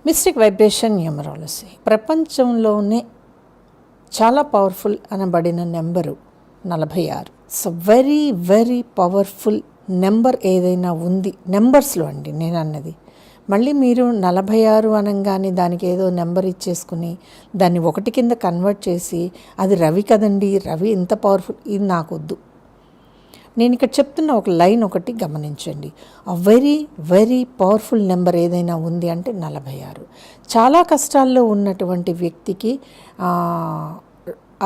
Mystic vibration numerology ప్రపంచంలోనే చాలా powerful అనబడిన number 46. So very very powerful number ఏదైనా ఉంది నెంబర్స్లో అండి నేను అన్నది. మళ్ళీ మీరు 46 అనగానే దానికి ఏదో నెంబర్ ఇచ్చేసుకుని దాన్ని 1 కింద కన్వర్ట్ చేసి అది రవి కదండి, రవి ఇంత పవర్ఫుల్, ఇది నాకొద్దు. నేను ఇక్కడ చెప్తున్న ఒక లైన్ ఒకటి గమనించండి. ఆ వెరీ వెరీ పవర్ఫుల్ నెంబర్ ఏదైనా ఉంది అంటే 46. చాలా కష్టాల్లో ఉన్నటువంటి వ్యక్తికి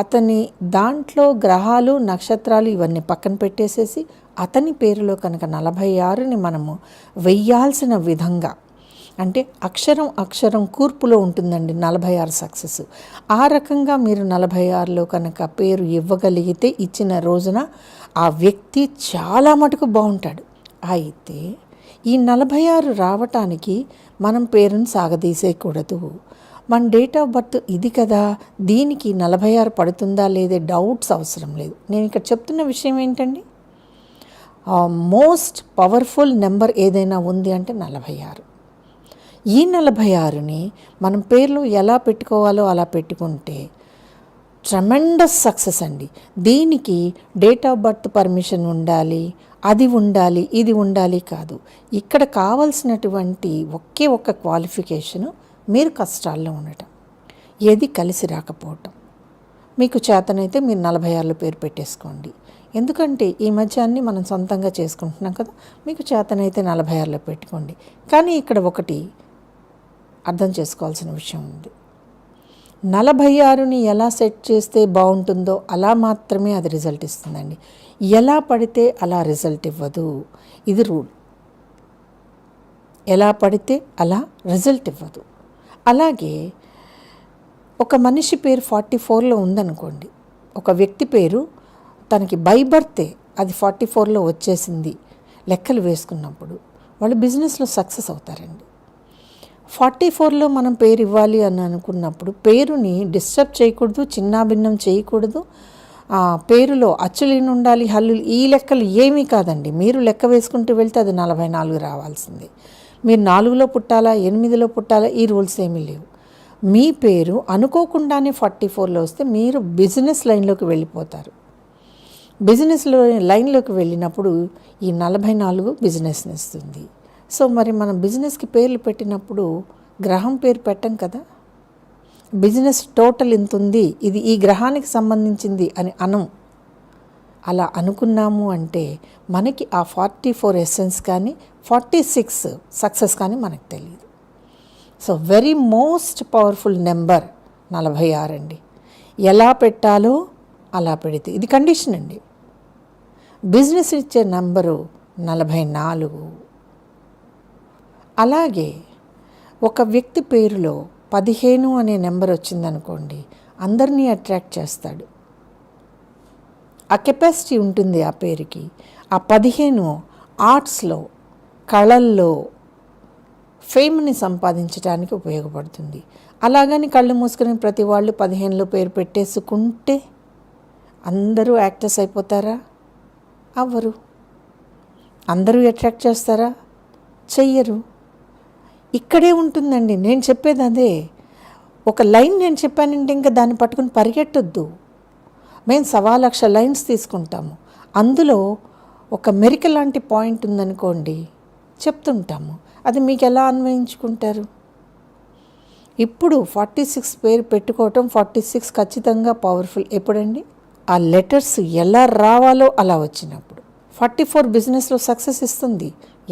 అతని దాంట్లో గ్రహాలు నక్షత్రాలు ఇవన్నీ పక్కన పెట్టేసేసి అతని పేరులో కనుక 46ని మనము వెయ్యాల్సిన విధంగా, అంటే అక్షరం అక్షరం కూర్పులో ఉంటుందండి 46 సక్సెస్. ఆ రకంగా మీరు 46లో కనుక పేరు ఇవ్వగలిగితే ఇచ్చిన రోజున ఆ వ్యక్తి చాలా మటుకు బాగుంటాడు. అయితే ఈ 46 రావటానికి మనం పేరును సాగదీసేయకూడదు. మన డేట్ ఆఫ్ బర్త్ ఇది కదా, దీనికి 46 పడుతుందా లేదా డౌట్స్ అవసరం లేదు. నేను ఇక్కడ చెప్తున్న విషయం ఏంటండి, మోస్ట్ పవర్ఫుల్ నెంబర్ ఏదైనా ఉంది అంటే 46. ఈ 46ని మనం పేర్లు ఎలా పెట్టుకోవాలో అలా పెట్టుకుంటే ట్రెమెండస్ సక్సెస్ అండి. దీనికి డేట్ ఆఫ్ బర్త్ పర్మిషన్ ఉండాలి, అది ఉండాలి, ఇది ఉండాలి కాదు. ఇక్కడ కావాల్సినటువంటి ఒకే ఒక్క క్వాలిఫికేషను మీరు కష్టాల్లో ఉండటం, ఏది కలిసి రాకపోవటం. మీకు చేతనైతే మీరు 46లో పేరు పెట్టేసుకోండి. ఎందుకంటే ఈ మధ్య అన్నీ మనం సొంతంగా చేసుకుంటున్నాం కదా, మీకు చేతనైతే 46లో పెట్టుకోండి. కానీ ఇక్కడ ఒకటి అర్థం చేసుకోవాల్సిన విషయం ఉంది. 46ని ఎలా సెట్ చేస్తే బాగుంటుందో అలా మాత్రమే అది రిజల్ట్ ఇస్తుందండి. ఎలా పడితే అలా రిజల్ట్ ఇవ్వదు. ఇది రూల్. ఎలా పడితే అలా రిజల్ట్ ఇవ్వదు. అలాగే ఒక మనిషి పేరు 44లో ఉందనుకోండి, ఒక వ్యక్తి పేరు తనకి బై బర్తే అది 44లో వచ్చేసింది, లెక్కలు వేసుకున్నప్పుడు వాళ్ళు బిజినెస్లో సక్సెస్ అవుతారండి. 44లో మనం పేరు ఇవ్వాలి అని అనుకున్నప్పుడు పేరుని డిస్టర్బ్ చేయకూడదు, చిన్నాభిన్నం చేయకూడదు. పేరులో అచ్చులేని ఉండాలి, హల్లులు, ఈ లెక్కలు ఏమీ కాదండి. మీరు లెక్క వేసుకుంటూ వెళ్తే అది 44 రావాల్సిందే. మీరు 4లో పుట్టాలా, 8లో పుట్టాలా, ఈ రూల్స్ ఏమీ లేవు. మీ పేరు అనుకోకుండానే 44లో వస్తే మీరు బిజినెస్ లైన్లోకి వెళ్ళిపోతారు. బిజినెస్ లైన్లోకి వెళ్ళినప్పుడు ఈ 44 బిజినెస్ని ఇస్తుంది. సో మరి మనం బిజినెస్కి పేర్లు పెట్టినప్పుడు గ్రహం పేరు పెట్టం కదా. బిజినెస్ టోటల్ ఇంత ఉంది, ఇది ఈ గ్రహానికి సంబంధించింది అని అలా అనుకున్నాము అంటే మనకి ఆ 44 ఎసెన్స్ కానీ 46 సక్సెస్ కానీ మనకు తెలియదు. So very most powerful number 46 అండి. ఎలా పెట్టాలో అలా పెడితే ఇది కండిషన్ అండి. బిజినెస్ ఇచ్చే నెంబరు 44. అలాగే ఒక వ్యక్తి పేరులో 15 అనే నెంబర్ వచ్చిందనుకోండి, అందరినీ అట్రాక్ట్ చేస్తాడు. ఆ కెపాసిటీ ఉంటుంది ఆ పేరుకి. ఆ 15 ఆర్ట్స్లో, కళల్లో ఫేమ్ని సంపాదించడానికి ఉపయోగపడుతుంది. అలాగని కళ్ళు మూసుకుని ప్రతి వాళ్ళు 15లో పేరు పెట్టేసుకుంటే అందరూ యాక్టర్స్ అయిపోతారా? అవ్వరు. అందరూ అట్రాక్ట్ చేస్తారా? చెయ్యరు. ఇక్కడే ఉంటుందండి. నేను చెప్పేది అదే. ఒక లైన్ నేను చెప్పానంటే ఇంకా దాన్ని పట్టుకుని పరిగెట్టొద్దు. మేము 1,00,000 లైన్స్ తీసుకుంటాము. అందులో ఒక మెరిక లాంటి పాయింట్ ఉందనుకోండి, చెప్తుంటాము. అది మీకు ఎలా అన్వయించుకుంటారు? ఇప్పుడు 46 పేరు పెట్టుకోవటం, 46 ఖచ్చితంగా పవర్ఫుల్. ఎప్పుడండి? ఆ లెటర్స్ ఎలా రావాలో అలా వచ్చినప్పుడు. 44 బిజినెస్లో సక్సెస్ ఇస్తుంది,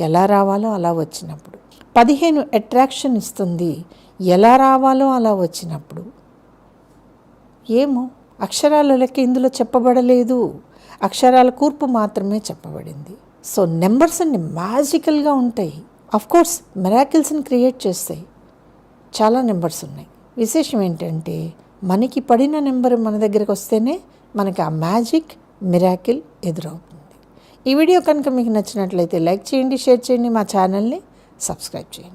ఎలా రావాలో అలా వచ్చినప్పుడు. 15 అట్రాక్షన్ ఇస్తుంది, ఎలా రావాలో అలా వచ్చినప్పుడు. ఏమో అక్షరాల లెక్క ఇందులో చెప్పబడలేదు, అక్షరాల కూర్పు మాత్రమే చెప్పబడింది. సో నెంబర్స్ అన్ని మ్యాజికల్గా ఉంటాయి. అఫ్కోర్స్ మిరాకిల్స్ని క్రియేట్ చేస్తాయి. చాలా నెంబర్స్ ఉన్నాయి. విశేషం ఏంటంటే మనకి పడిన నెంబర్ మన దగ్గరకు వస్తేనే మనకి ఆ మ్యాజిక్ మిరాకిల్ ఎదురవుతుంది. ఈ వీడియో కనుక మీకు నచ్చినట్లయితే లైక్ చేయండి, షేర్ చేయండి, మా ఛానల్ని సబ్స్క్రైబ్ చేయండి.